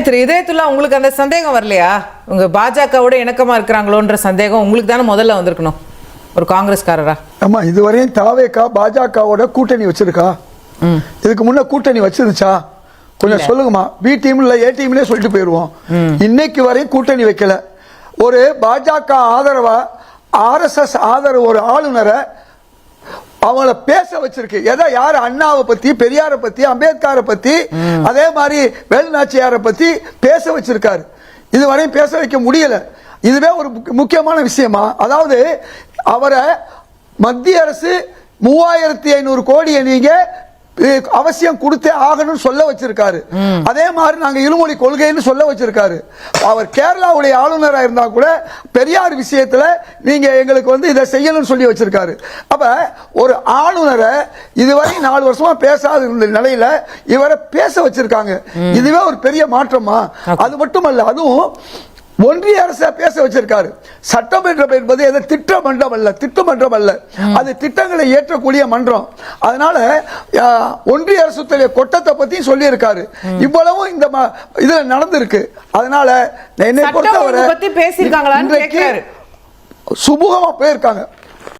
திரு இதயத்துல்லா, உங்களுக்கு அந்த சந்தேகம் வரலையா? உங்க பாஜகவோட இணக்கமா இருக்கிறாங்களோன்ற சந்தேகம் உங்களுக்கு தானே முதல்ல வந்திருக்கணும் ஒரு காங்கிரஸ்காரரா? ஆமா, இதுவரையும் தாவேகா பாஜகவோட கூட்டணி வச்சிருக்கா? இதுக்கு முன்ன கூட்டணி வச்சிருச்சா? கொஞ்சம் சொல்லுங்கம்மா. பி டீம் இல்ல ஏ டீம்னே சொல்லிட்டு போயிருவோம். இன்னைக்கு வரையும் கூட்டணி வைக்கல. ஒரு பாஜக ஆதரவா RSS ஆதரவு ஒரு ஆளுநரை அவங்கள பேச வச்சிருக்கு. எதை? யாரு? அண்ணாவை பத்தி, பெரியாரை பத்தி, அம்பேத்கரை பத்தி, அதே மாதிரி வேலுநாச்சியாரை பத்தி பேச வச்சிருக்காரு. இதுவரையும் பேச வைக்க முடியல. இதுவே ஒரு முக்கியமான விஷயமா? அதாவது அவரை மத்திய அரசு 3500 கோடியை நீங்க அவசியம் கொடுத்தே ஆகணும்னு சொல்ல வச்சிருக்காரு. அதே மாதிரி நாங்க இருமொழி கொள்கைன்னு சொல்ல வச்சிருக்காரு. அவர் கேரளாவுடைய ஆளுநராக இருந்தா கூட பெரியார் விஷயத்துல நீங்க எங்களுக்கு இதை செய்யணும்னு சொல்லி வச்சிருக்காரு. அப்ப ஒரு ஆளுநரை இதுவரை 4 வருஷமா பேசாத இருந்த நிலையில இவரை பேச வச்சிருக்காங்க. இதுவே ஒரு பெரிய மாற்றமா? அது மட்டுமல்ல, அதுவும் ஒன்றிய அரசை பேச வச்சிருக்காரு. சட்டமன்றம் என்பது எது? திட்டமன்றம் அல்ல, திட்டமன்றம் அல்ல, அது திட்டங்களை ஏற்றக்கூடிய மன்றம். அதனால ஒன்றிய அரசு கொட்டத்தை பத்தி சொல்லி இருக்காரு. இவ்வளவும் இந்த இதுல நடந்திருக்கு. அதனால என்னை பொறுத்தவரை பேசியிருக்காங்களான்னு சுமூகமா போயிருக்காங்க.